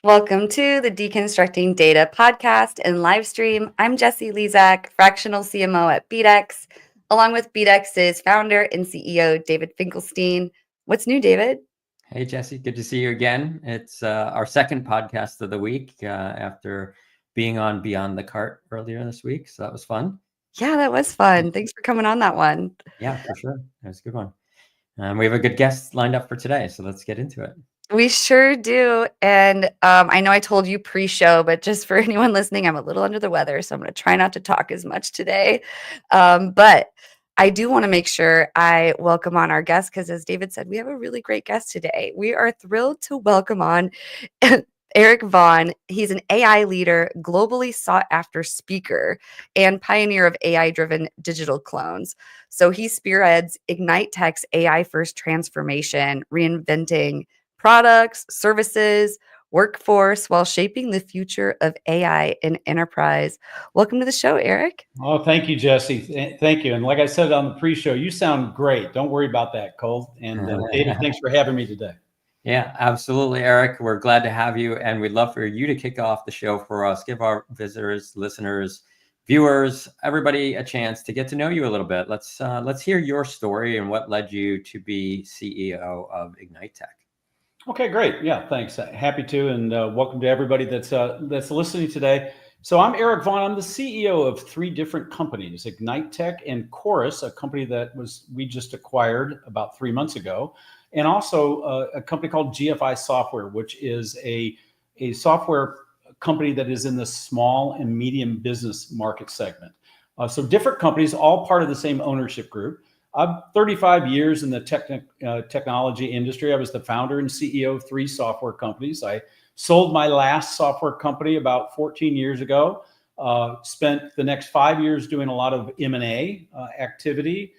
Welcome to the Deconstructing Data podcast and live stream. I'm Jessie Lezak, fractional CMO at BDEX, along with BDEX's founder and CEO, David Finkelstein. What's new, David? Hey, Jessie, good to see you again. It's our second podcast of the week after being on Beyond the Cart earlier this week. So that was fun. Yeah, that was fun. Thanks for coming on that one. Yeah, for sure. That was a good one. We have a good guest lined up for today. So let's get into it. We sure do. And I know I told you pre-show, but just for anyone listening, I'm a little under the weather, so I'm going to try not to talk as much today. But I do want to make sure I welcome on our guest because, as David said, we have a really great guest today. We are thrilled to welcome on Eric Vaughan. He's an AI leader, globally sought after speaker, and pioneer of AI-driven digital clones. So he spearheads Ignite Tech's AI-first transformation, reinventing products, services, workforce while shaping the future of AI in enterprise. Welcome to the show, Eric. Oh, thank you, Jessie. Thank you. And like I said on the pre-show, you sound great. Don't worry about that, Cole. And David, thanks for having me today. Yeah, absolutely, Eric. We're glad to have you. And we'd love for you to kick off the show for us. Give our visitors, listeners, viewers, everybody a chance to get to know you a little bit. Let's hear your story and what led you to be CEO of Ignite Tech. Okay, great. Yeah, thanks. Happy to, and welcome to everybody that's listening today. So I'm Eric Vaughan. I'm the CEO of three different companies: Ignite Tech and Chorus, a company that we just acquired about 3 months ago, and also a company called GFI Software, which is a software company that is in the small and medium business market segment. So different companies, all part of the same ownership group. I'm 35 years in the technology industry. I was the founder and CEO of three software companies. I sold my last software company about 14 years ago. Spent the next 5 years doing a lot of M&A activity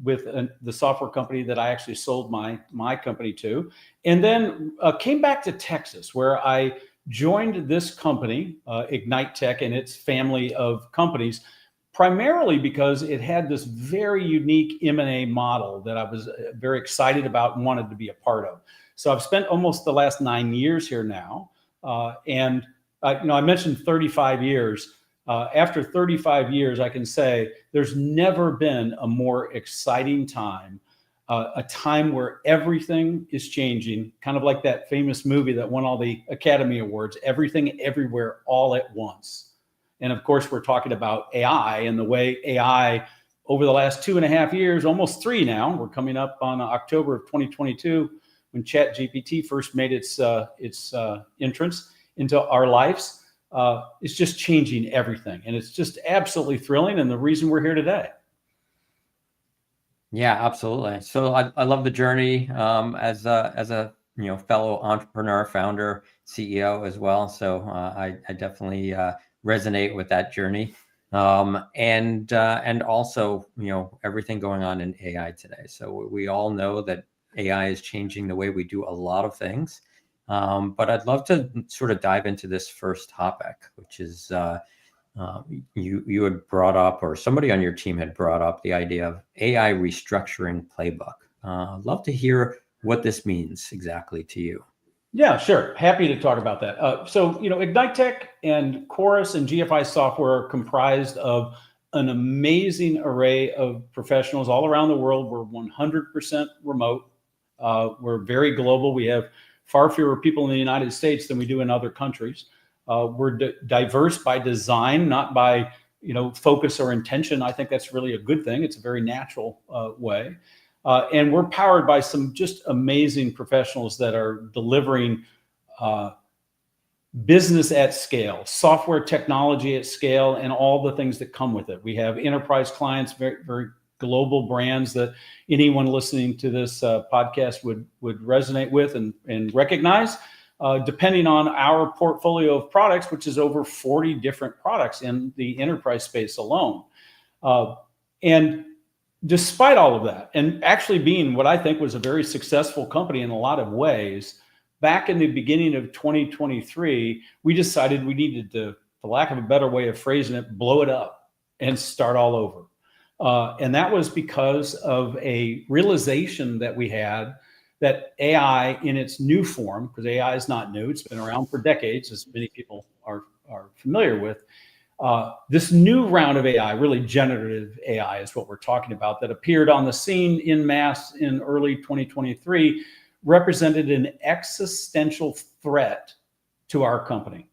with the software company that I actually sold my company to. And then came back to Texas, where I joined this company, Ignite Tech, and its family of companies, primarily because it had this very unique M&A model that I was very excited about and wanted to be a part of. So I've spent almost the last 9 years here now. I mentioned 35 years. After 35 years, I can say there's never been a more exciting time, a time where everything is changing, kind of like that famous movie that won all the Academy Awards, Everything Everywhere All at Once. And of course, we're talking about AI and the way AI over the last 2.5 years, almost 3 now, we're coming up on October of 2022, when ChatGPT first made its entrance into our lives. It's just changing everything. And it's just absolutely thrilling. And the reason we're here today. Yeah, absolutely. So I love the journey as a fellow entrepreneur, founder, CEO as well. So I definitely resonate with that journey, and also everything going on in AI today. So we all know that AI is changing the way we do a lot of things, but I'd love to sort of dive into this first topic, which is you had brought up, or somebody on your team had brought up, the idea of AI restructuring playbook. I'd love to hear what this means exactly to you. Yeah, sure. Happy to talk about that. So Ignite Tech and Chorus and GFI Software are comprised of an amazing array of professionals all around the world. We're 100% remote. We're very global. We have far fewer people in the United States than we do in other countries. We're diverse by design, not by focus or intention. I think that's really a good thing. It's a very natural way. And we're powered by some just amazing professionals that are delivering business at scale, software technology at scale, and all the things that come with it. We have enterprise clients, very, very global brands that anyone listening to this podcast would resonate with and recognize, depending on our portfolio of products, which is over 40 different products in the enterprise space alone. And despite all of that, and actually being what I think was a very successful company in a lot of ways, back in the beginning of 2023, we decided we needed to, for lack of a better way of phrasing it, blow it up and start all over. And that was because of a realization that we had that AI in its new form, because AI is not new, it's been around for decades, as many people are familiar with. This new round of AI, really generative AI is what we're talking about, that appeared on the scene in mass in early 2023, represented an existential threat to our company.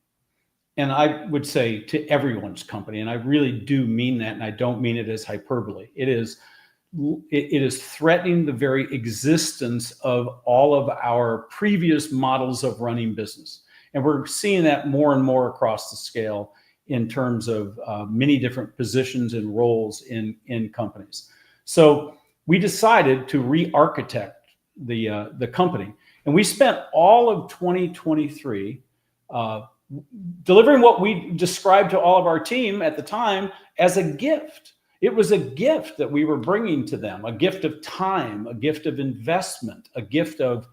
And I would say to everyone's company, and I really do mean that, and I don't mean it as hyperbole. It is threatening the very existence of all of our previous models of running business. And we're seeing that more and more across the scale in terms of many different positions and roles in companies. So we decided to re-architect the company. And we spent all of 2023 delivering what we described to all of our team at the time as a gift. It was a gift that we were bringing to them, a gift of time, a gift of investment, a gift of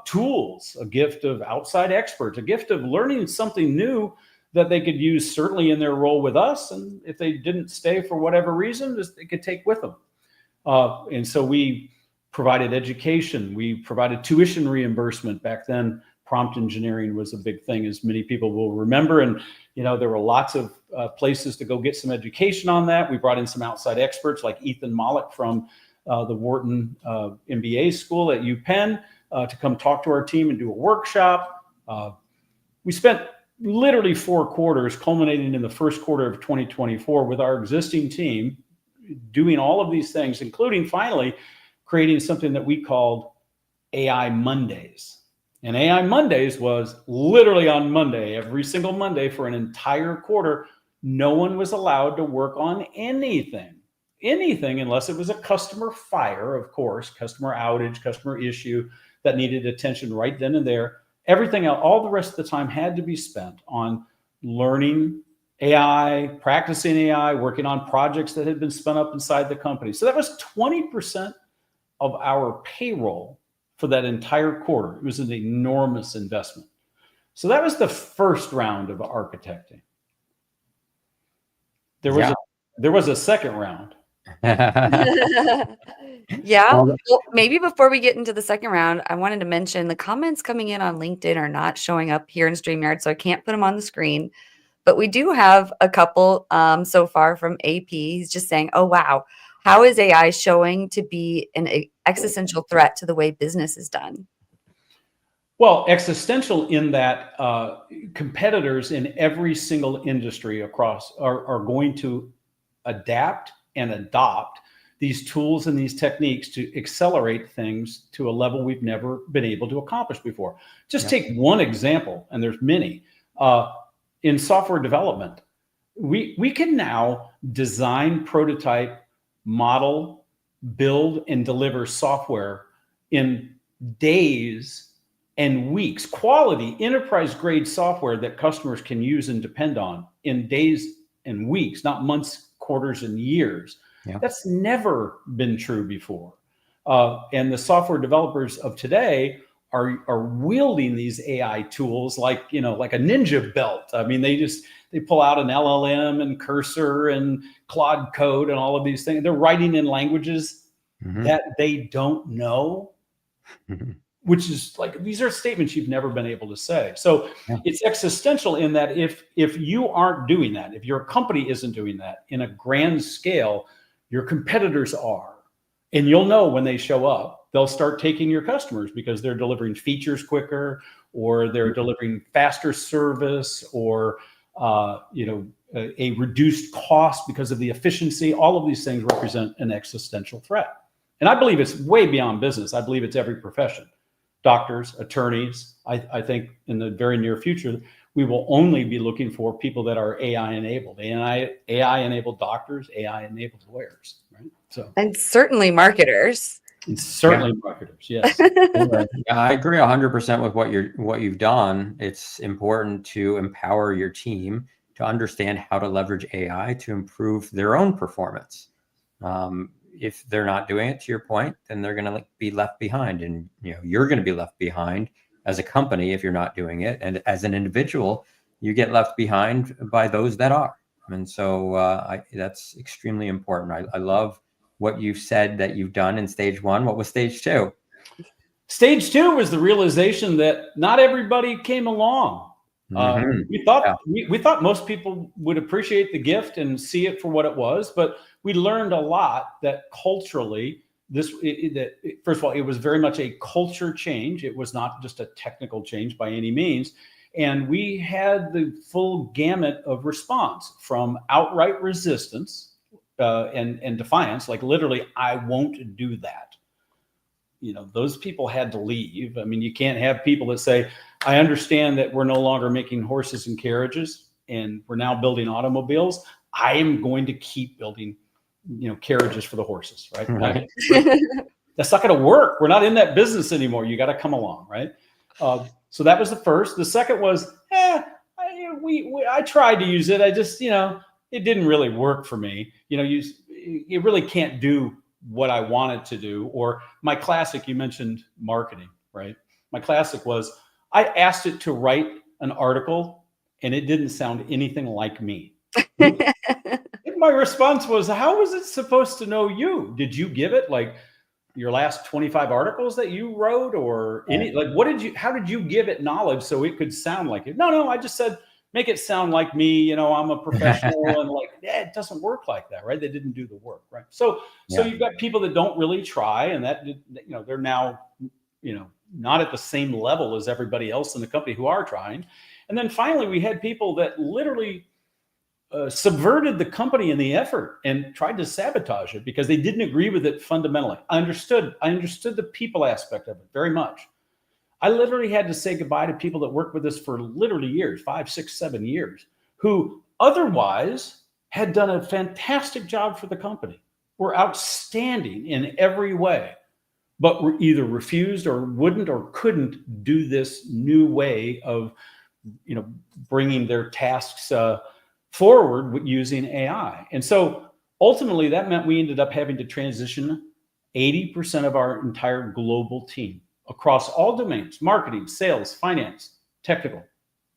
tools, a gift of outside experts, a gift of learning something new that they could use certainly in their role with us. And if they didn't stay for whatever reason, they could take with them. And so we provided education. We provided tuition reimbursement. Back then, prompt engineering was a big thing, as many people will remember. And, there were lots of places to go get some education on that. We brought in some outside experts like Ethan Mollick from the Wharton MBA school at UPenn to come talk to our team and do a workshop. We spent literally 4 quarters, culminating in the first quarter of 2024, with our existing team doing all of these things, including finally creating something that we called AI Mondays. And AI Mondays was literally on Monday, every single Monday for an entire quarter. No one was allowed to work on anything unless it was a customer fire, of course, customer outage, customer issue that needed attention right then and there. Everything else, all the rest of the time had to be spent on learning AI, practicing AI, working on projects that had been spun up inside the company. So that was 20% of our payroll for that entire quarter. It was an enormous investment. So that was the first round of architecting. There was a second round. Yeah. Well, maybe before we get into the second round, I wanted to mention the comments coming in on LinkedIn are not showing up here in StreamYard, so I can't put them on the screen. But we do have a couple so far from AP. He's just saying, oh, wow, how is AI showing to be an existential threat to the way business is done? Well, existential in that competitors in every single industry across are going to adapt and adopt these tools and these techniques to accelerate things to a level we've never been able to accomplish before. Just take one example, and there's many. In software development, we can now design, prototype, model, build, and deliver software in days and weeks. Quality, enterprise-grade software that customers can use and depend on in days and weeks, not months, quarters, and years. Yeah. That's never been true before. And the software developers of today are wielding these AI tools like a ninja belt. I mean, they pull out an LLM and Cursor and Claude Code and all of these things. They're writing in languages that they don't know, which is like, these are statements you've never been able to say. So it's existential in that if you aren't doing that, if your company isn't doing that in a grand scale, your competitors are. And you'll know when they show up, they'll start taking your customers because they're delivering features quicker, or they're delivering faster service, or a reduced cost because of the efficiency. All of these things represent an existential threat. And I believe it's way beyond business. I believe it's every profession. Doctors, attorneys. I think in the very near future, we will only be looking for people that are AI enabled, AI enabled doctors, AI enabled lawyers, right? So, and certainly marketers. And certainly marketers, yes. I agree 100% with what you've done. It's important to empower your team to understand how to leverage AI to improve their own performance. If they're not doing it, to your point, then they're going to be left behind, and you're going to be left behind as a company if you're not doing it, and as an individual, you get left behind by those that are. And so that's extremely important. I love what you've said that you've done in stage 1. What was stage 2? Stage two was the realization that not everybody came along. We thought most people would appreciate the gift and see it for what it was, but we learned a lot that culturally, first of all, it was very much a culture change. It was not just a technical change by any means. And we had the full gamut of response, from outright resistance and defiance, like literally, I won't do that. Those people had to leave. I mean, you can't have people that say, I understand that we're no longer making horses and carriages and we're now building automobiles. I am going to keep building, carriages for the horses, right? Right. That's not going to work. We're not in that business anymore. You got to come along, right? So that was the first. The second was, I tried to use it. I just, it didn't really work for me. You really can't do what I wanted to do. Or my classic, you mentioned marketing, right? My classic was, I asked it to write an article and it didn't sound anything like me. My response was, how was it supposed to know you? Did you give it like your last 25 articles that you wrote, or how did you give it knowledge so it could sound like it? No, I just said, make it sound like me. I'm a professional. And it doesn't work like that, right? They didn't do the work, right? So you've got people that don't really try, and that, they're now, not at the same level as everybody else in the company who are trying. And then finally, we had people that literally subverted the company in the effort and tried to sabotage it because they didn't agree with it fundamentally. I understood the people aspect of it very much. I literally had to say goodbye to people that worked with us for literally years, 5, 6, 7 years, who otherwise had done a fantastic job for the company, were outstanding in every way, but were either refused or wouldn't or couldn't do this new way of, bringing their tasks forward using AI. And so ultimately that meant we ended up having to transition 80% of our entire global team across all domains: marketing, sales, finance, technical,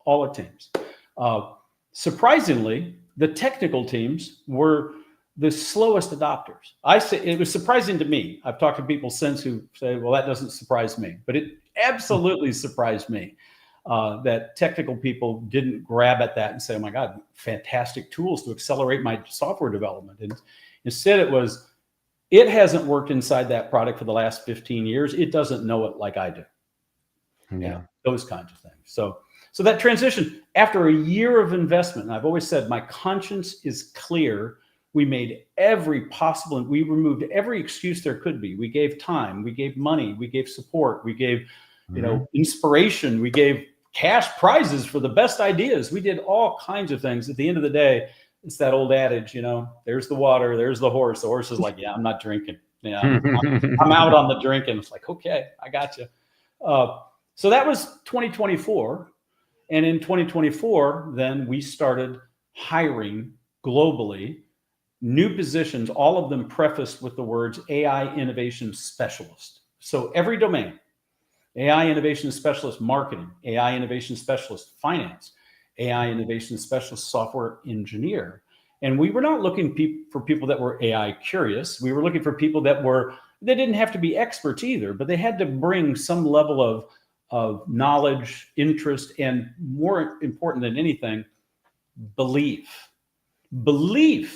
all our teams. Surprisingly, the technical teams were the slowest adopters. I say it was surprising to me. I've talked to people since who say, well, that doesn't surprise me, but it absolutely surprised me that technical people didn't grab at that and say, oh my God, fantastic tools to accelerate my software development. And instead it hasn't worked inside that product for the last 15 years. It doesn't know it like I do. Yeah. Those kinds of things. So that transition, after a year of investment, and I've always said my conscience is clear. We made every possible, and we removed every excuse there could be. We gave time, we gave money, we gave support, we gave, inspiration, we gave cash prizes for the best ideas. We did all kinds of things. At the end of the day, it's that old adage, there's the water, there's the horse. The horse is like, yeah, I'm not drinking. Yeah, I'm out on the drinking. It's like, okay, I got you. So that was 2024. And in 2024, then we started hiring globally new positions, all of them prefaced with the words AI innovation specialist. So every domain, AI innovation specialist marketing, AI innovation specialist finance, AI innovation specialist software engineer. And we were not looking for people that were AI curious. We were looking for people they didn't have to be experts either, but they had to bring some level of knowledge, interest, and more important than anything, belief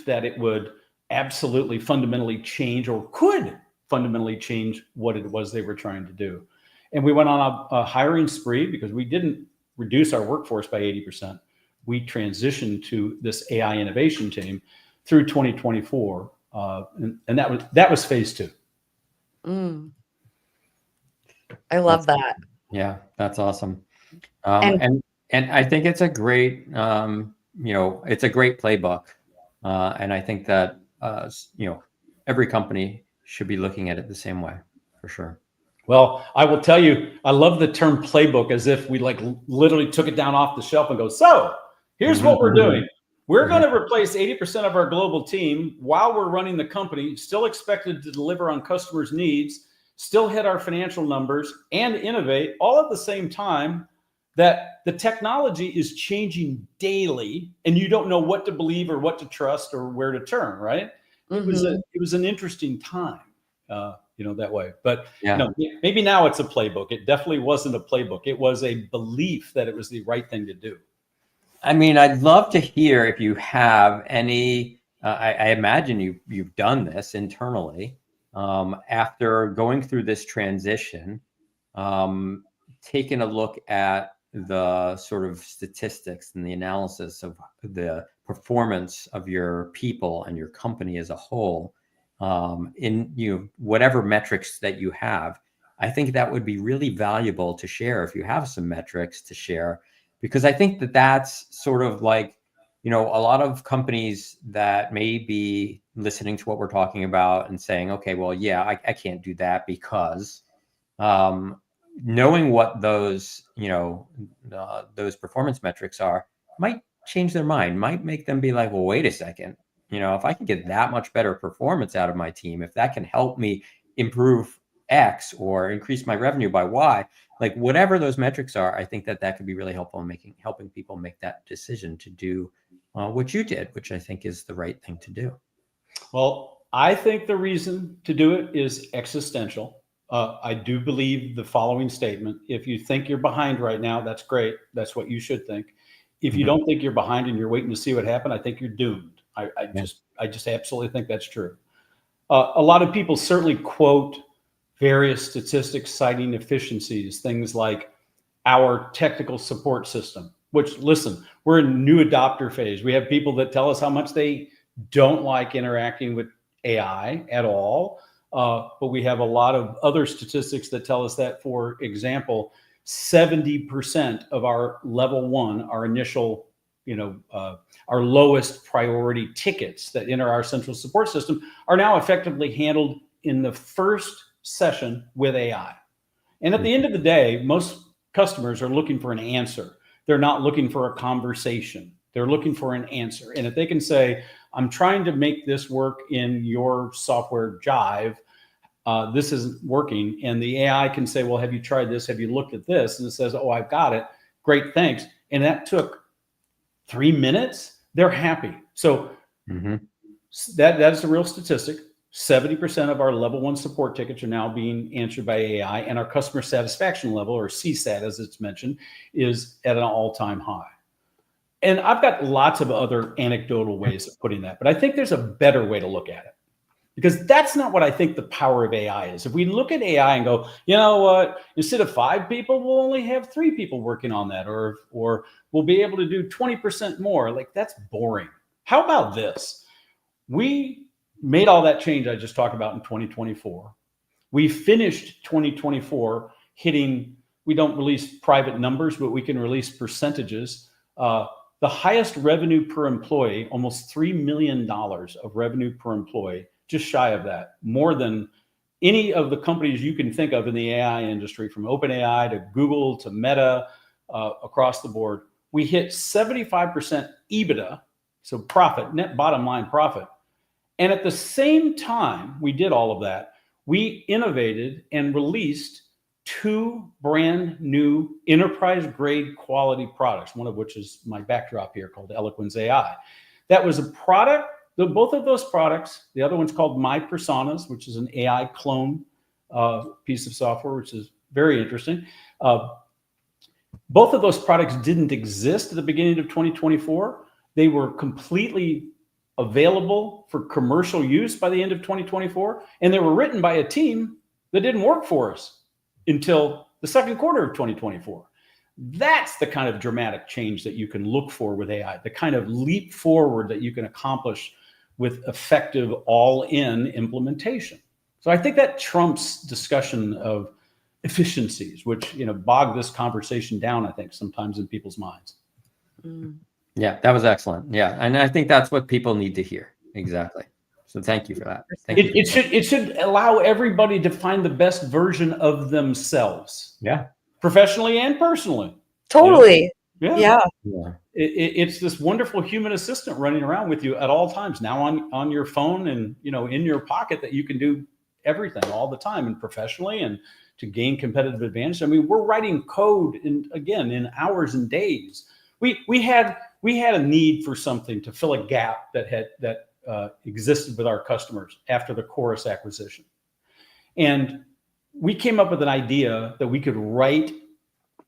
that it would absolutely fundamentally change or could fundamentally change what it was they were trying to do. And we went on a hiring spree because we didn't reduce our workforce by 80%. We transitioned to this AI innovation team through 2024. And that was phase 2. I love that. Yeah, that's awesome. And I think it's a great, it's a great playbook. And I think that, every company should be looking at it the same way, for sure. Well, I will tell you, I love the term playbook, as if we literally took it down off the shelf and go, so here's what we're doing. We're going to replace 80% of our global team while we're running the company, still expected to deliver on customers' needs, still hit our financial numbers, and innovate all at the same time. That the technology is changing daily and you don't know what to believe or what to trust or where to turn, right? It was an interesting time. that way. But Yeah. maybe now it's a playbook. It definitely wasn't a playbook. It was a belief that it was the right thing to do. I mean, I'd love to hear if you have any. I imagine you've done this internally after going through this transition, taking a look at the sort of statistics and the analysis of the performance of your people and your company as a whole, in whatever metrics that you have. I think that would be really valuable to share if you have some metrics to share, because I think that that's sort of like, a lot of companies that may be listening to what we're talking about and saying, okay, well, yeah, I can't do that because knowing what those, those performance metrics are might change their mind, might make them be like, well, wait a second, if I can get that much better performance out of my team, if that can help me improve X or increase my revenue by Y, like whatever those metrics are, I think that could be really helpful in helping people make that decision to do what you did, which I think is the right thing to do. Well, I think the reason to do it is existential. I do believe the following statement: if you think you're behind right now, that's great. That's what you should think. If you don't think you're behind and you're waiting to see what happened, I think you're doomed. I just absolutely think that's true. A lot of people certainly quote various statistics citing efficiencies, things like our technical support system, which, listen, we're in new adopter phase. We have people that tell us how much they don't like interacting with AI at all. But we have a lot of other statistics that tell us that, for example, 70% of our level one, our initial, our lowest priority tickets that enter our central support system are now effectively handled in the first session with AI. And at the end of the day, most customers are looking for an answer. They're not looking for a conversation. They're looking for an answer. And if they can say, I'm trying to make this work in your software Jive, this isn't working. And the AI can say, well, have you tried this? Have you looked at this? And it says, oh, I've got it. Great, thanks. And that took 3 minutes. They're happy. So that is a real statistic. 70% of our level one support tickets are now being answered by AI, and our customer satisfaction level, or CSAT as it's mentioned, is at an all-time high. And I've got lots of other anecdotal ways of putting that, but I think there's a better way to look at it, because that's not what I think the power of AI is. If we look at AI and go, you know what, instead of 5 people, we'll only have 3 people working on that, or we'll be able to do 20% more. Like, that's boring. How about this? We made all that change I just talked about in 2024. We finished 2024 hitting, we don't release private numbers, but we can release percentages. The highest revenue per employee, almost $3 million of revenue per employee, just shy of that, more than any of the companies you can think of in the AI industry, from OpenAI to Google to Meta, across the board. We hit 75% EBITDA, so profit, net bottom line profit. And at the same time we did all of that, we innovated and released 2 brand new enterprise grade quality products, one of which is my backdrop here, called Eloquence AI. That was a product, both of those products, the other one's called My Personas, which is an AI clone piece of software, which is very interesting. Both of those products didn't exist at the beginning of 2024. They were completely available for commercial use by the end of 2024. And they were written by a team that didn't work for us until the second quarter of 2024. That's the kind of dramatic change that you can look for with AI, the kind of leap forward that you can accomplish with effective all-in implementation. So I think that trumps discussion of efficiencies, which, bog this conversation down, I think, sometimes in people's minds. Yeah, that was excellent. Yeah, and I think that's what people need to hear. Exactly. So thank you for that. It should allow everybody to find the best version of themselves. Yeah. Professionally and personally. Totally. Yeah. It's this wonderful human assistant running around with you at all times, now on your phone and in your pocket, that you can do everything all the time, and professionally, and to gain competitive advantage. I mean, we're writing code in hours and days. We had a need for something to fill a gap that existed with our customers after the Chorus acquisition. And we came up with an idea that we could write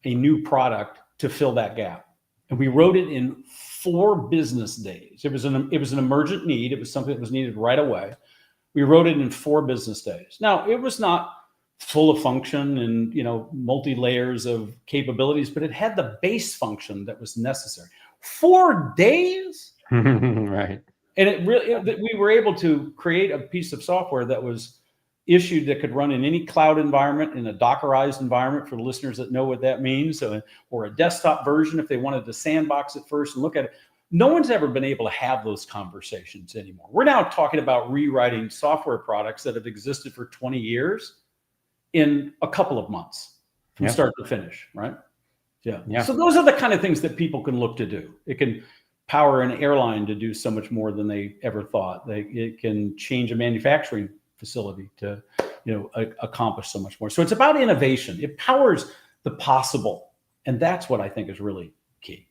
a new product to fill that gap. And we wrote it in 4 business days. It was an emergent need. It was something that was needed right away. We wrote it in 4 business days. Now, it was not full of function and, multi layers of capabilities, but it had the base function that was necessary. 4 days? Right. And we were able to create a piece of software that was issued that could run in any cloud environment, in a Dockerized environment for the listeners that know what that means, or a desktop version if they wanted to sandbox it first and look at it. No one's ever been able to have those conversations anymore. We're now talking about rewriting software products that have existed for 20 years in a couple of months from start to finish, right? Yeah. So those are the kind of things that people can look to do. It can power an airline to do so much more than they ever thought. It can change a manufacturing facility to, accomplish so much more. So it's about innovation. It powers the possible. And that's what I think is really key.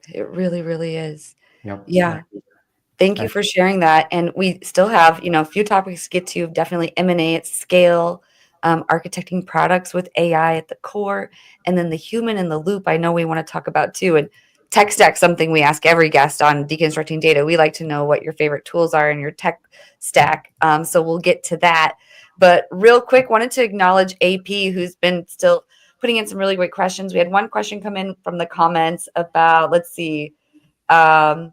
It really, really is. Yep. Yeah. Thank you for sharing that. And we still have, a few topics to get to. Definitely M&A at scale, architecting products with AI at the core, and then the human in the loop. I know we want to talk about too. And tech stack, something we ask every guest on Deconstructing Data. We like to know what your favorite tools are in your tech stack. So we'll get to that. But real quick, wanted to acknowledge AP, who's been still putting in some really great questions. We had one question come in from the comments about, let's see, where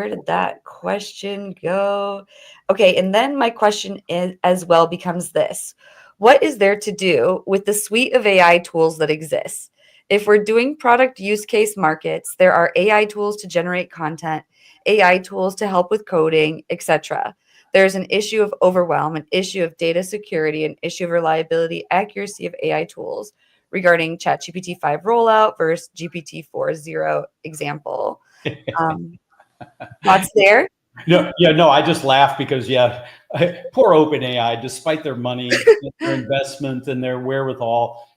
did that question go? Okay, and then my question is as well becomes this: what is there to do with the suite of AI tools that exists? If we're doing product use case markets, there are AI tools to generate content, AI tools to help with coding, etc. There's an issue of overwhelm, an issue of data security, an issue of reliability, accuracy of AI tools regarding ChatGPT 5 rollout versus GPT 4.0 example. Thoughts there? No, I just laugh because, poor OpenAI, despite their money, their investment, and their wherewithal,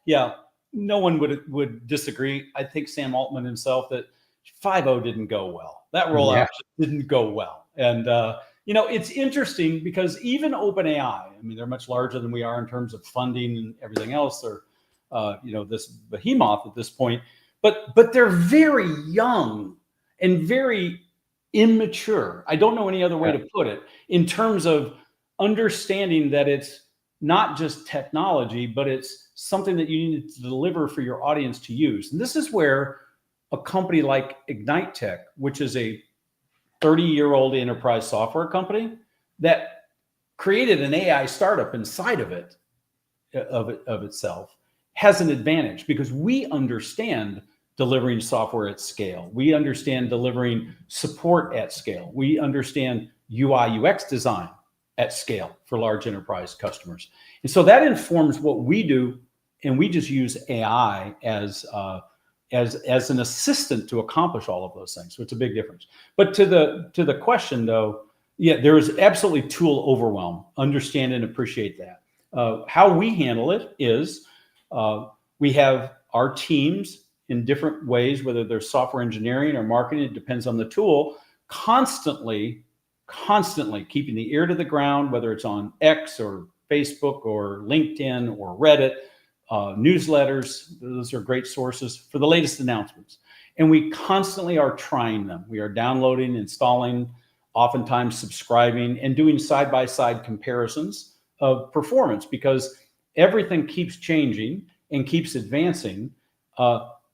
no one would disagree. I think Sam Altman himself that 5.0 didn't go well. That rollout didn't go well. And, it's interesting because even OpenAI, they're much larger than we are in terms of funding and everything else. They're, this behemoth at this point, but they're very young and very immature. I don't know any other way to put it in terms of understanding that it's not just technology, but it's something that you need to deliver for your audience to use. And this is where a company like Ignite Tech, which is a 30-year-old enterprise software company that created an AI startup inside of itself, has an advantage because we understand delivering software at scale. We understand delivering support at scale. We understand UI UX design at scale for large enterprise customers. And so that informs what we do, and we just use AI as an assistant to accomplish all of those things. So it's a big difference. But to the question though, there is absolutely tool overwhelm. Understand and appreciate that. How we handle it is we have our teams in different ways, whether they're software engineering or marketing, it depends on the tool, constantly keeping the ear to the ground, whether it's on X or Facebook or LinkedIn or Reddit, newsletters. Those are great sources for the latest announcements. And we constantly are trying them. We are downloading, installing, oftentimes subscribing, and doing side-by-side comparisons of performance because everything keeps changing and keeps advancing.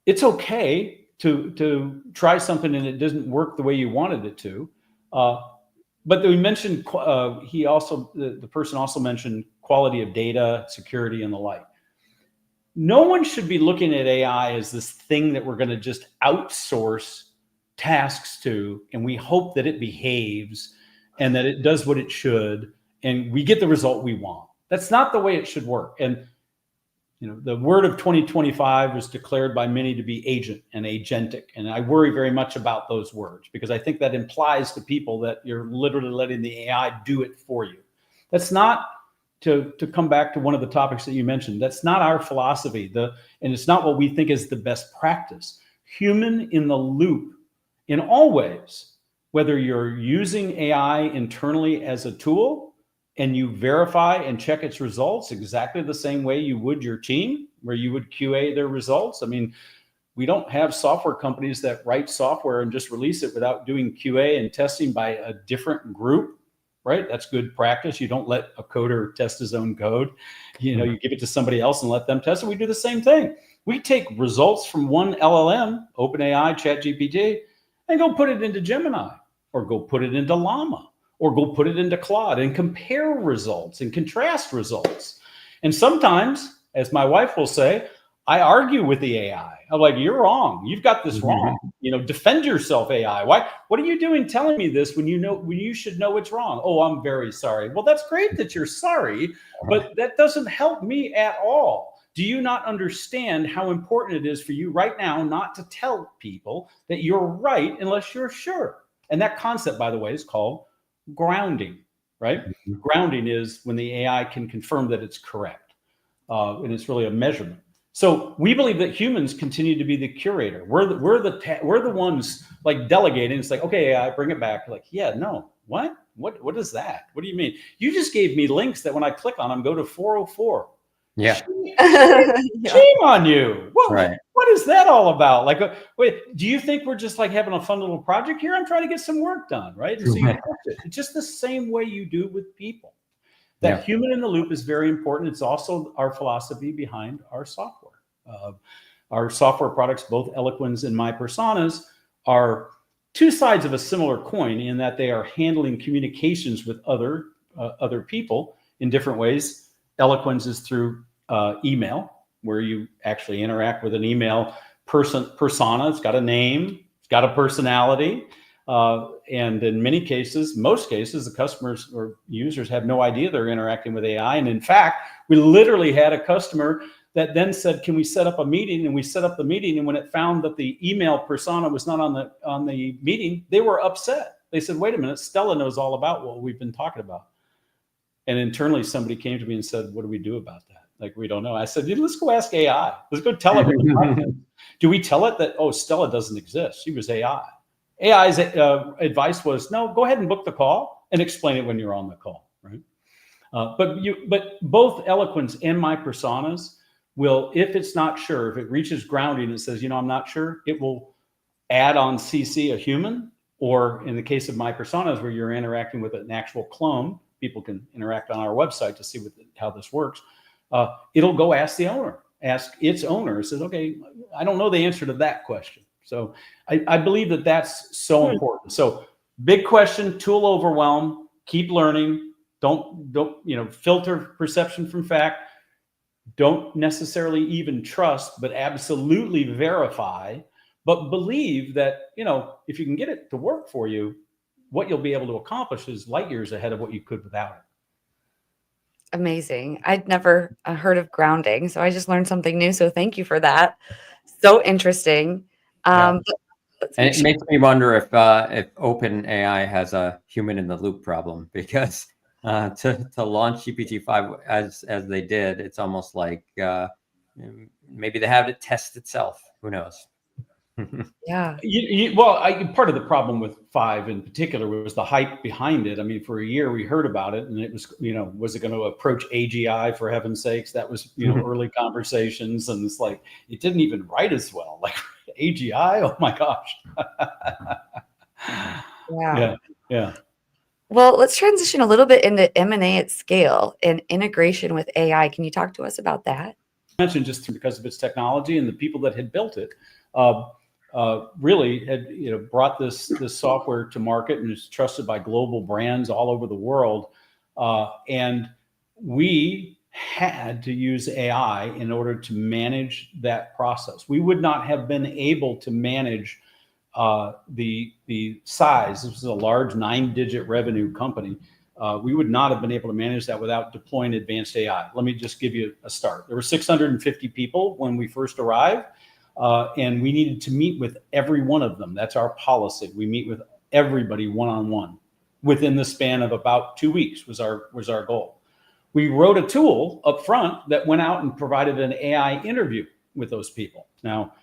It's okay to try something and it doesn't work the way you wanted it to. But we mentioned, the person also mentioned quality of data, security, and the like. No one should be looking at AI as this thing that we're going to just outsource tasks to, and we hope that it behaves and that it does what it should, and we get the result we want. That's not the way it should work. And the word of 2025 was declared by many to be agent and agentic. And I worry very much about those words because I think that implies to people that you're literally letting the AI do it for you. That's not, to come back to one of the topics that you mentioned, that's not our philosophy. And it's not what we think is the best practice. Human in the loop in all ways, whether you're using AI internally as a tool and you verify and check its results exactly the same way you would your team, where you would QA their results. I mean, we don't have software companies that write software and just release it without doing QA and testing by a different group, right? That's good practice. You don't let a coder test his own code. You know, you give it to somebody else and let them test it. We do the same thing. We take results from one LLM, OpenAI, ChatGPT, and go put it into Gemini, or go put it into Llama, or go put it into Claude and compare results and contrast results. And sometimes, as my wife will say, I argue with the AI. I'm like, you're wrong. You've got this wrong. You know, defend yourself, AI. Why? What are you doing telling me this when you should know it's wrong? Oh, I'm very sorry. Well, that's great that you're sorry, but that doesn't help me at all. Do you not understand how important it is for you right now not to tell people that you're right unless you're sure? And that concept, by the way, is called grounding, right? Grounding is when the AI can confirm that it's correct. And it's really a measurement. So we believe that humans continue to be the curator. We're the ones like delegating. It's like, okay, AI, bring it back. Like, yeah, no, what is that? What do you mean? You just gave me links that when I click on them go to 404. Yeah. Shame on you. Right. What is that all about? Like, wait, do you think we're just like having a fun little project here? I'm trying to get some work done, right? And so you it's just the same way you do with people. That human in the loop is very important. It's also our philosophy behind our software. Our software products, both Eloquens and My Personas, are two sides of a similar coin in that they are handling communications with other people in different ways. Eloquens is through email, where you actually interact with an email persona. It's got a name, it's got a personality. And in many cases, most cases, the customers or users have no idea they're interacting with AI. And in fact, we literally had a customer that then said, can we set up a meeting? And we set up the meeting. And when it found that the email persona was not on the meeting, they were upset. They said, wait a minute, Stella knows all about what we've been talking about. And internally, somebody came to me and said, what do we do about that? Like, we don't know. I said, let's go ask AI. Let's go tell it. Do we tell it that, oh, Stella doesn't exist? She was AI. AI's advice was, no, go ahead and book the call and explain it when you're on the call, right? But both Eloquens and My Personas will, if it's not sure, if it reaches grounding and says, I'm not sure, it will add on CC a human, or in the case of My Personas, where you're interacting with an actual clone, people can interact on our website to see how this works. It'll go ask the owner, ask its owner. It says, okay, I don't know the answer to that question. So I believe that that's so important. So big question, tool overwhelm, keep learning. Don't filter perception from fact. Don't necessarily even trust, but absolutely verify. But believe that, if you can get it to work for you, what you'll be able to accomplish is light years ahead of what you could without it. Amazing. I'd never heard of grounding, so I just learned something new. So thank you for that. So interesting. And it makes me wonder if OpenAI has a human in the loop problem, because to launch GPT-5 as they did, it's almost like maybe they have it test itself. Who knows? Yeah. Part of the problem with 5 in particular was the hype behind it. I mean, for a year we heard about it, and it was, was it going to approach AGI, for heaven's sakes? That was, early conversations, and it's like it didn't even write as well. Like AGI, oh my gosh. Yeah. Well, let's transition a little bit into M&A at scale and integration with AI. Can you talk to us about that? I mentioned just because of its technology and the people that had built it. Really had brought this software to market, and is trusted by global brands all over the world. And we had to use AI in order to manage that process. We would not have been able to manage the size. This was a large 9-digit revenue company. We would not have been able to manage that without deploying advanced AI. Let me just give you a start. There were 650 people when we first arrived. And we needed to meet with every one of them. That's our policy. We meet with everybody one-on-one within the span of about 2 weeks was our goal. We wrote a tool up front that went out and provided an AI interview with those people. Now,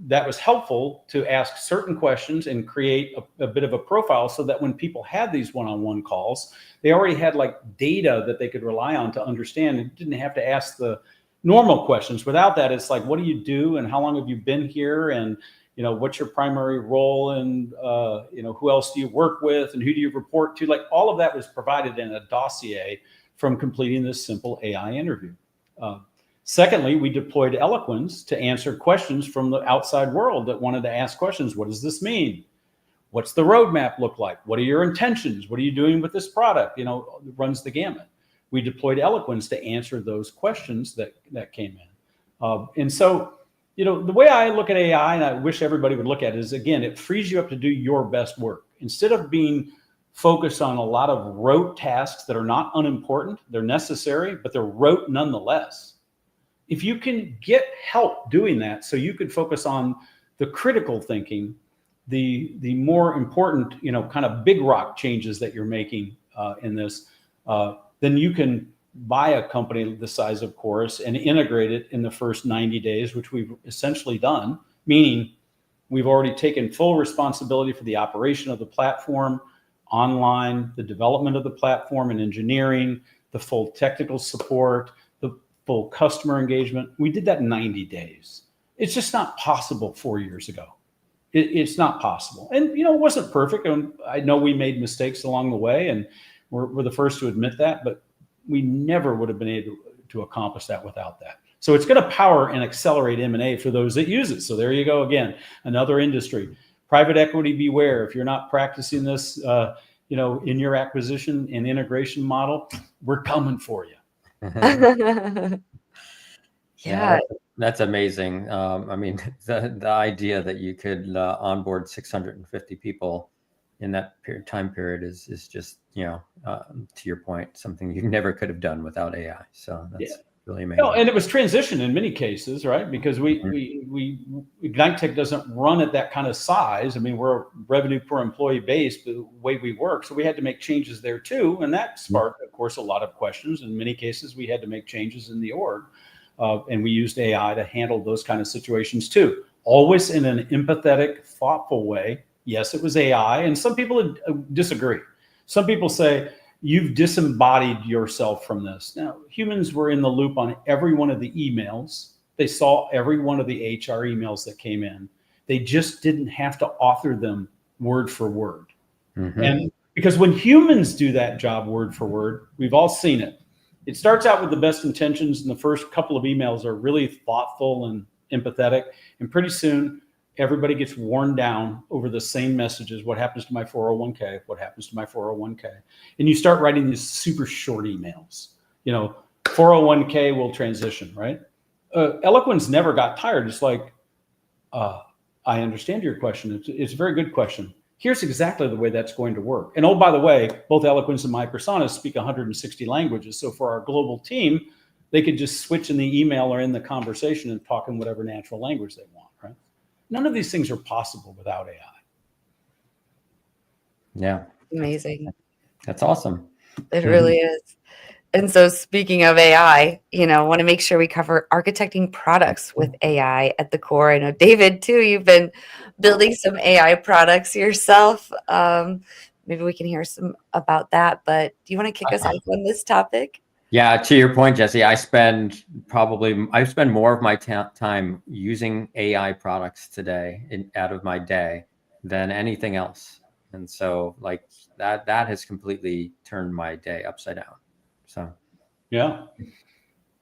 that was helpful to ask certain questions and create a bit of a profile so that when people had these one-on-one calls, they already had like data that they could rely on to understand and didn't have to ask the normal questions. Without that, it's like, what do you do and how long have you been here? And, what's your primary role? And, who else do you work with and who do you report to? Like all of that was provided in a dossier from completing this simple AI interview. Secondly, we deployed Eloquence to answer questions from the outside world that wanted to ask questions. What does this mean? What's the roadmap look like? What are your intentions? What are you doing with this product? It runs the gamut. We deployed Eloquence to answer those questions that came in. And so, the way I look at AI, and I wish everybody would look at it, is, again, it frees you up to do your best work. Instead of being focused on a lot of rote tasks that are not unimportant, they're necessary, but they're rote nonetheless. If you can get help doing that, so you could focus on the critical thinking, the more important, kind of big rock changes that you're making in this, then you can buy a company the size of Chorus and integrate it in the first 90 days, which we've essentially done, meaning we've already taken full responsibility for the operation of the platform, online, the development of the platform and engineering, the full technical support, the full customer engagement. We did that in 90 days. It's just not possible 4 years ago. It's not possible. And, it wasn't perfect. And I know we made mistakes along the way, and we're the first to admit that, but we never would have been able to accomplish that without that. So it's going to power and accelerate M&A for those that use it. So there you go again, another industry. Private equity, beware. If you're not practicing this, in your acquisition and integration model, we're coming for you. Yeah. That's amazing. I mean, the idea that you could onboard 650 people in that time period is just, to your point, something you never could have done without AI. So that's really amazing. And it was transition in many cases, right? Because we Ignite Tech doesn't run at that kind of size. I mean, we're a revenue per employee base, the way we work. So we had to make changes there too. And that sparked, of course, a lot of questions. In many cases, we had to make changes in the org. And we used AI to handle those kind of situations too. Always in an empathetic, thoughtful way. Yes, it was AI. And some people disagree. Some people say, you've disembodied yourself from this. Now, humans were in the loop on every one of the emails. They saw every one of the HR emails that came in. They just didn't have to author them word for word. Mm-hmm. And because when humans do that job word for word, we've all seen it. It starts out with the best intentions, and the first couple of emails are really thoughtful and empathetic. And pretty soon, everybody gets worn down over the same messages. What happens to my 401k? What happens to my 401k? And you start writing these super short emails. 401k will transition, right? Eloquence never got tired. It's like, I understand your question. It's a very good question. Here's exactly the way that's going to work. And oh, by the way, both Eloquence and my personas speak 160 languages. So for our global team, they could just switch in the email or in the conversation and talk in whatever natural language they want, right? None of these things are possible without AI. Yeah. Amazing. That's awesome. It really is. And so speaking of AI, want to make sure we cover architecting products with AI at the core. I know, David, too, you've been building some AI products yourself. Maybe we can hear some about that. But do you want to kick us off on this topic? Yeah, to your point, Jesse, I spend more of my time using AI products today out of my day than anything else. And so like that has completely turned my day upside down. So, yeah.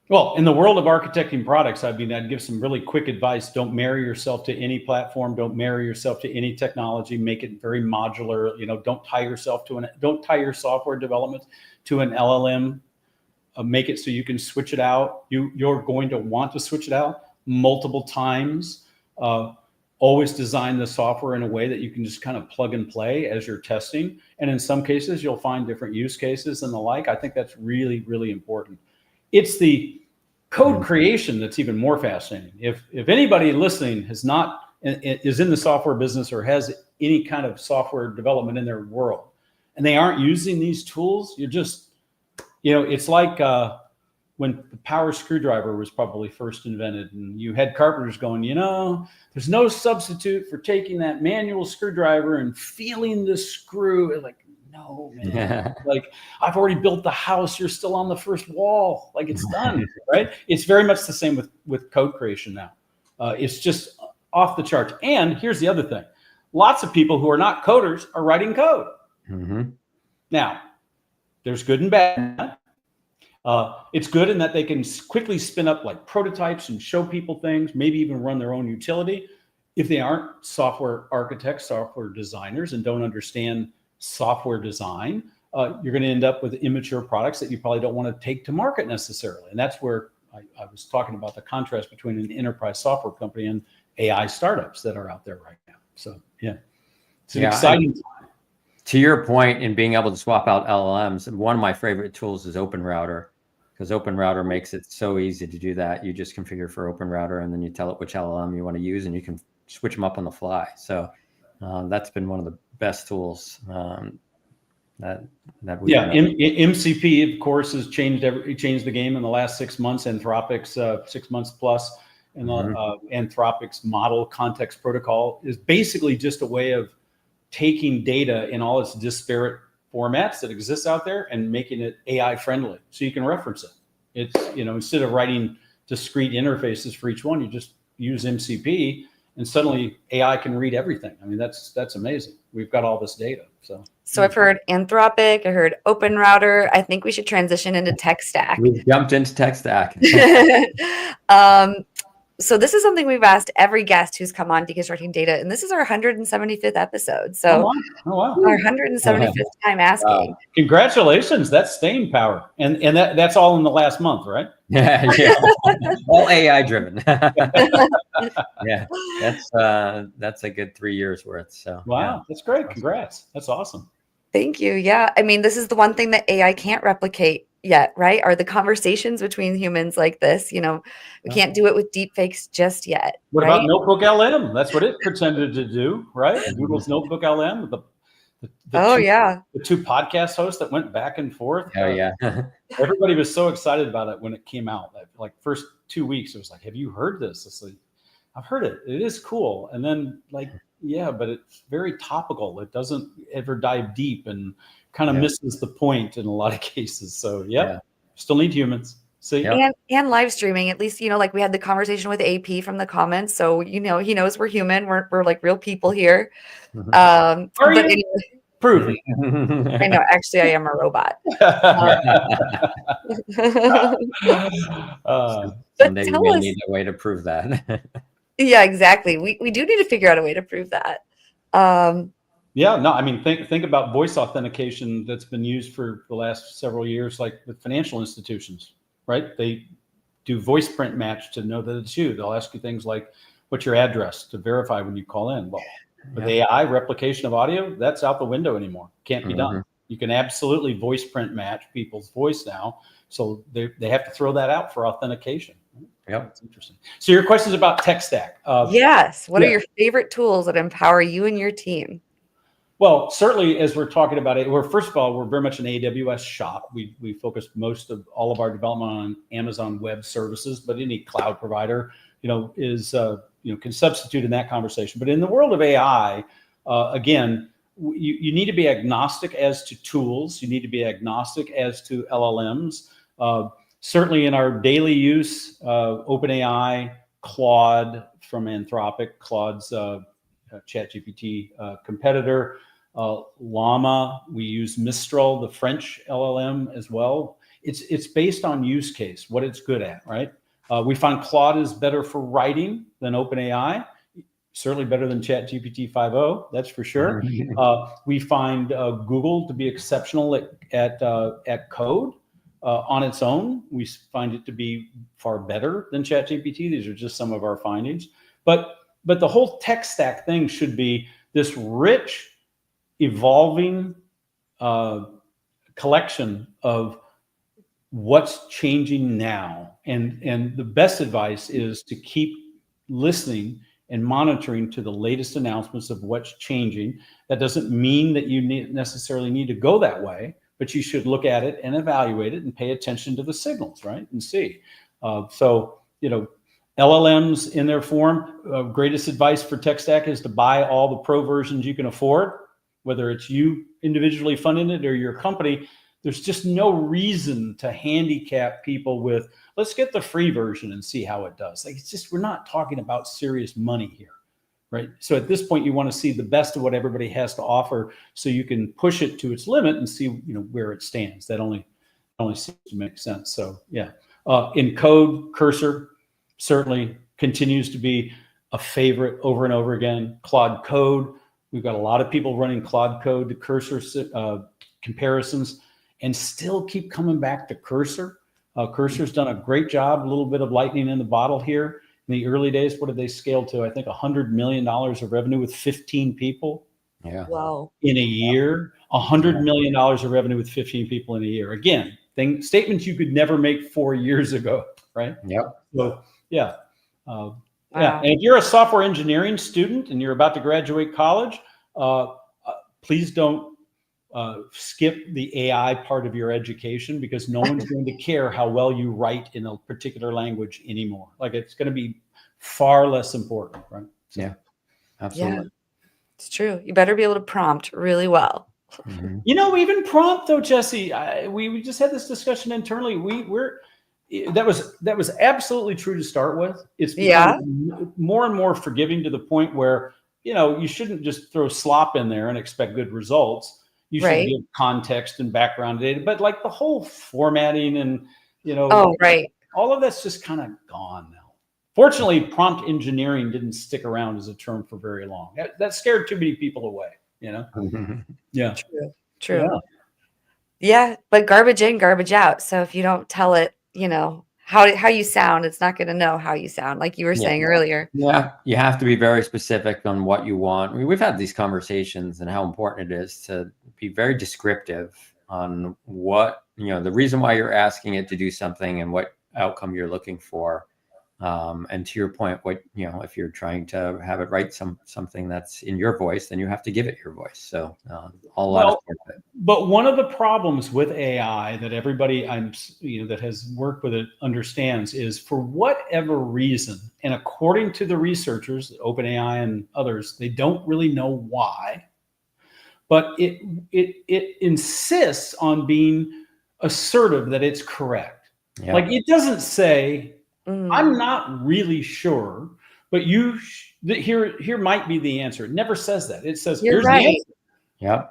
Well, in the world of architecting products, I'd give some really quick advice. Don't marry yourself to any platform. Don't marry yourself to any technology. Make it very modular. Don't tie your software development to an LLM. Make it so you can switch it out. You're going to want to switch it out multiple times. Always design the software in a way that you can just kind of plug and play as you're testing. And in some cases, you'll find different use cases and the like. I think that's really, really important. It's the code creation that's even more fascinating. If anybody listening is in the software business or has any kind of software development in their world, and they aren't using these tools, you're just, it's like when the power screwdriver was probably first invented, and you had carpenters going, there's no substitute for taking that manual screwdriver and feeling the screw. Like, no, man. Yeah. Like, I've already built the house. You're still on the first wall. Like, it's done, right? It's very much the same with code creation now. It's just off the charts. And here's the other thing. Lots of people who are not coders are writing code. Mm-hmm. Now, there's good and bad. It's good in that they can quickly spin up like prototypes and show people things, maybe even run their own utility. If they aren't software architects, software designers, and don't understand software design, you're going to end up with immature products that you probably don't want to take to market necessarily. And that's where I was talking about the contrast between an enterprise software company and AI startups that are out there right now. So yeah, it's an exciting time. To your point in being able to swap out LLMs, one of my favorite tools is OpenRouter, because OpenRouter makes it so easy to do that. You just configure for OpenRouter, and then you tell it which LLM you want to use, and you can switch them up on the fly. So that's been one of the best tools that we. Yeah, MCP of course has changed the game in the last 6 months. Anthropic's 6 months plus, and Anthropic's model context protocol is basically just a way of taking data in all its disparate formats that exists out there and making it AI friendly, so you can reference it. It's, instead of writing discrete interfaces for each one, you just use MCP, and suddenly AI can read everything. I mean, that's amazing. We've got all this data. So I've heard Anthropic, I heard OpenRouter. I think we should transition into tech stack. We jumped into tech stack. So this is something we've asked every guest who's come on Deconstructing Data, and this is our 175th episode. So wow. Our 175th time asking. Congratulations, that's staying power. And that's all in the last month, right? Yeah. All AI driven. Yeah, that's a good 3 years worth. So wow, that's great. Congrats. That's awesome. Thank you. Yeah. I mean, this is the one thing that AI can't replicate yet, right? Are the conversations between humans like this. We can't do it with deep fakes just yet. What right? about Notebook LM? That's what it pretended to do, right? Google's Notebook LM, the two podcast hosts that went back and forth. Oh yeah. Everybody was so excited about it when it came out. Like first 2 weeks, it was like, have you heard this? It's like, I've heard it. It is cool. And then yeah, but it's very topical. It doesn't ever dive deep and kind of misses the point in a lot of cases. So still need humans. See, and live streaming, at least, like we had the conversation with AP from the comments. So, he knows we're human. We're like real people here. Are you? Anyway, Prove it. I know, actually I am a robot. Someday you may need a way to prove that. Yeah, exactly. We do need to figure out a way to prove that. Yeah, no, I mean, think about voice authentication that's been used for the last several years, like with financial institutions, right? They do voice print match to know that it's you. They'll ask you things like, what's your address, to verify when you call in. Well, with AI replication of audio, that's out the window anymore. Can't be done. You can absolutely voice print match people's voice now. So they have to throw that out for authentication. Yep. That's interesting. So your question is about tech stack. Yes. What are your favorite tools that empower you and your team? Well, certainly, as we're talking about it, first of all, we're very much an AWS shop. We focus most of all of our development on Amazon Web Services, but any cloud provider, is can substitute in that conversation. But in the world of AI, again, you need to be agnostic as to tools. You need to be agnostic as to LLMs. Certainly, in our daily use, OpenAI, Claude from Anthropic, Claude's ChatGPT competitor. Llama, we use Mistral, the French LLM as well. It's based on use case, what it's good at, right? We find Claude is better for writing than OpenAI, certainly better than ChatGPT 5.0, that's for sure. We find Google to be exceptional at code on its own. We find it to be far better than ChatGPT. These are just some of our findings. But the whole tech stack thing should be this rich, evolving collection of what's changing now. And the best advice is to keep listening and monitoring to the latest announcements of what's changing. That doesn't mean that you necessarily need to go that way, but you should look at it and evaluate it and pay attention to the signals, right? And see. So, LLMs in their form, greatest advice for tech stack is to buy all the pro versions you can afford, whether it's you individually funding it or your company. There's just no reason to handicap people with, let's get the free version and see how it does. Like, it's just, we're not talking about serious money here, right? So at this point, you want to see the best of what everybody has to offer so you can push it to its limit and see, where it stands. That only seems to make sense. So yeah, in code, Cursor certainly continues to be a favorite over and over again. Claude Code, we've got a lot of people running Claude Code to Cursor comparisons, and still keep coming back to Cursor. Cursor's done a great job, a little bit of lightning in the bottle here. In the early days, what did they scale to? I think $100 million of revenue with 15 people. Yeah. Wow. In a year, $100 million of revenue with 15 people in a year. Again, statements you could never make 4 years ago, right? Yep. So yeah. Wow. Yeah. And if you're a software engineering student and you're about to graduate college, please don't skip the AI part of your education, because no one's going to care how well you write in a particular language anymore. Like, it's going to be far less important, right? So, Yeah, absolutely. Yeah, it's true. You better be able to prompt really well. Mhm. Even prompt though, Jesse, we just had this discussion internally. That was absolutely true to start with. It's become more and more forgiving to the point where, you shouldn't just throw slop in there and expect good results. You should give context and background data, but like the whole formatting and, Oh, right. all of that's just kind of gone now. Fortunately, prompt engineering didn't stick around as a term for very long. That scared too many people away, Mhm. Yeah. True. Yeah, but garbage in, garbage out. So if you don't tell it, how you sound, it's not going to know how you sound, like you were saying earlier. Yeah, you have to be very specific on what you want. I mean, we've had these conversations and how important it is to be very descriptive on what, the reason why you're asking it to do something and what outcome you're looking for. And to your point, if you're trying to have it write something that's in your voice, then you have to give it your voice. So But one of the problems with AI that everybody that has worked with it understands is, for whatever reason, and according to the researchers, OpenAI and others, they don't really know why, but it insists on being assertive that it's correct. Yeah. Like, it doesn't say, I'm not really sure, but here might be the answer. It never says that. It says, You're here's right. the answer. Yeah.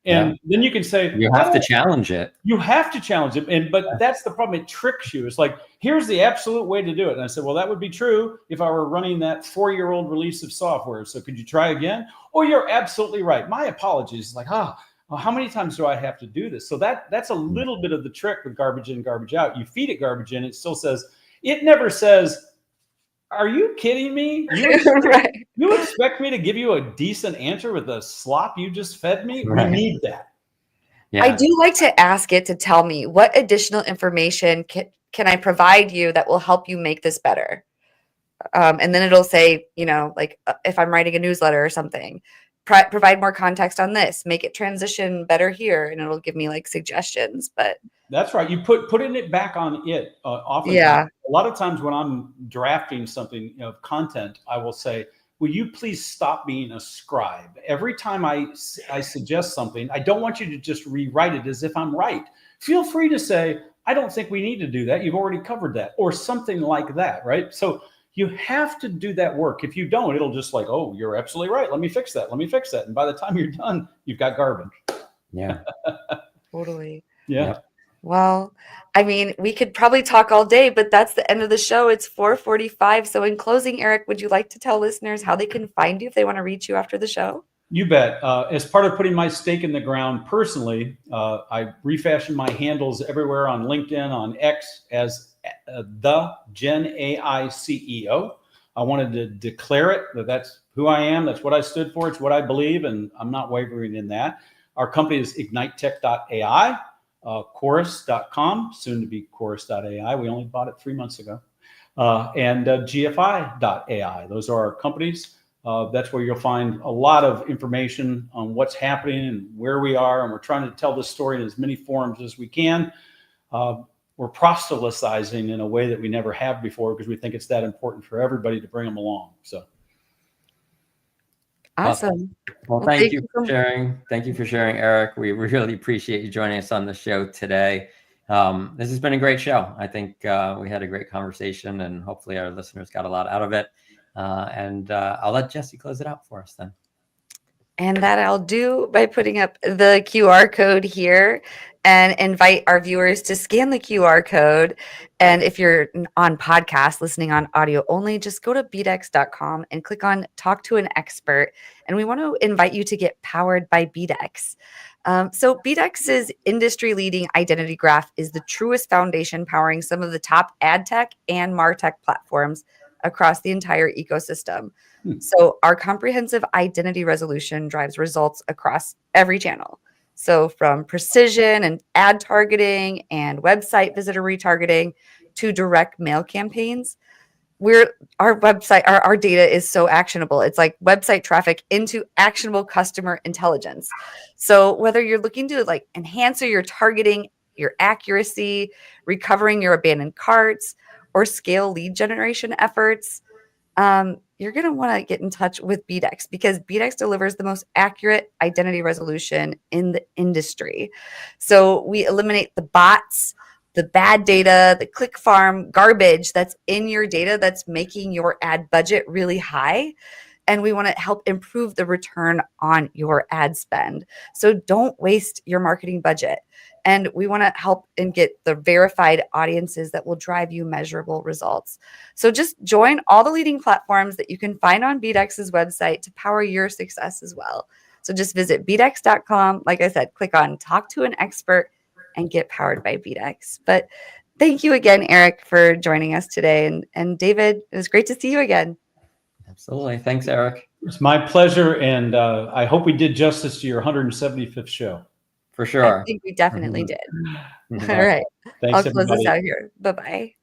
And then you can say, you have to challenge it. You have to challenge it. But that's the problem. It tricks you. It's like, here's the absolute way to do it. And I said, well, that would be true if I were running that 4-year-old release of software. So could you try again? Oh, you're absolutely right. My apologies. Like, well, how many times do I have to do this? So that's a little bit of the trick with garbage in, garbage out. You feed it garbage in, it still says, it never says, are you kidding me? You expect me to give you a decent answer with the slop you just fed me? Right. We need that. Yeah. I do like to ask it to tell me, what additional information can I provide you that will help you make this better? And then it'll say, like if I'm writing a newsletter or something, provide more context on this, make it transition better here, and it'll give me like suggestions. But that's right. You putting it back on it. Often, a lot of times when I'm drafting something of content, I will say, will you please stop being a scribe? Every time I suggest something, I don't want you to just rewrite it as if I'm right. Feel free to say, I don't think we need to do that. You've already covered that, or something like that, right? So you have to do that work. If you don't, it'll just like, oh, you're absolutely right. Let me fix that. Let me fix that. And by the time you're done, you've got garbage. Yeah. Totally. Yeah. Yep. Well, I mean, we could probably talk all day, but that's the end of the show. It's 4:45. So in closing, Eric, would you like to tell listeners how they can find you if they want to reach you after the show? You bet. As part of putting my stake in the ground personally, I refashioned my handles everywhere on LinkedIn, on X, as the Gen AI CEO. I wanted to declare it that that's who I am. That's what I stood for. It's what I believe, and I'm not wavering in that. Our company is ignitetech.ai, chorus.com, soon to be chorus.ai. We only bought it 3 months ago. And GFI.ai. Those are our companies. That's where you'll find a lot of information on what's happening and where we are. And we're trying to tell this story in as many forms as we can. We're proselytizing in a way that we never have before because we think it's that important for everybody to bring them along. So. Awesome. Well, thank you for sharing. Thank you for sharing, Eric. We really appreciate you joining us on the show today. This has been a great show. I think we had a great conversation, and hopefully our listeners got a lot out of it. And I'll let Jesse close it out for us then. And that I'll do by putting up the QR code here and invite our viewers to scan the QR code. And if you're on podcast, listening on audio only, just go to bdex.com and click on Talk to an Expert. And we want to invite you to get powered by BDEX. So BDEX's industry-leading identity graph is the truest foundation powering some of the top ad tech and MarTech platforms across the entire ecosystem. So our comprehensive identity resolution drives results across every channel. So from precision and ad targeting and website visitor retargeting to direct mail campaigns, our data is so actionable. It's like website traffic into actionable customer intelligence. So whether you're looking to like enhance your targeting, your accuracy, recovering your abandoned carts, or scale lead generation efforts, you're going to want to get in touch with BDEX because BDEX delivers the most accurate identity resolution in the industry. So we eliminate the bots, the bad data, the click farm garbage that's in your data that's making your ad budget really high. And we want to help improve the return on your ad spend. So don't waste your marketing budget. And we want to help and get the verified audiences that will drive you measurable results. So just join all the leading platforms that you can find on BDEX's website to power your success as well. So just visit bdex.com. Like I said, click on Talk to an Expert and get powered by BDEX. But thank you again, Eric, for joining us today. And David, it was great to see you again. Absolutely. Thanks, Eric. It's my pleasure. And I hope we did justice to your 175th show. For sure. I think we definitely did. Mm-hmm. All right. Thanks, I'll close everybody. this out here. Bye-bye.